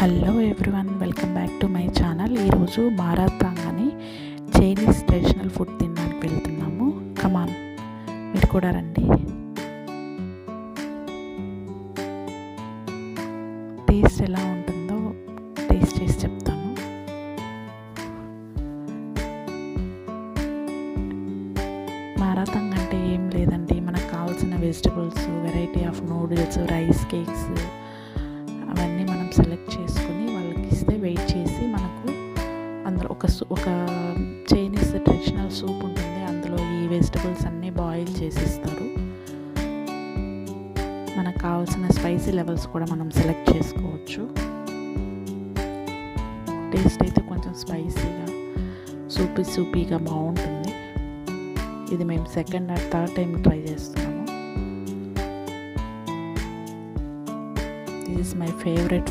Hello everyone, welcome back to my channel. ఈరోజు మారాతాంగ్ అని Chinese traditional food తినడానికి వెళ్తున్నాము. కమాన్, మీరు కూడా రండి. టేస్ట్ ఎలా ఉంటుందో టేస్ట్ చేసి చెప్తాను. మారాతాంగ్ అంటే ఏం లేదండి, మనకు కావాల్సిన vegetables, variety of noodles, rice, cakes అవన్నీ మనం సెలెక్ట్ చేసుకుని వాళ్ళకి ఇస్తే వెయిట్ చేసి మనకు అందులో ఒక చైనీస్ ట్రెడిషనల్ సూప్ ఉంటుంది. అందులో ఈ వెజిటబుల్స్ అన్నీ బాయిల్ చేసిస్తారు. మనకు కావాల్సిన స్పైసీ లెవెల్స్ కూడా మనం సెలెక్ట్ చేసుకోవచ్చు. టేస్ట్ అయితే కొంచెం స్పైసీగా సూపీగా బాగుంటుంది. ఇది మేము second or third time try చేస్తున్నాము. This is my favorite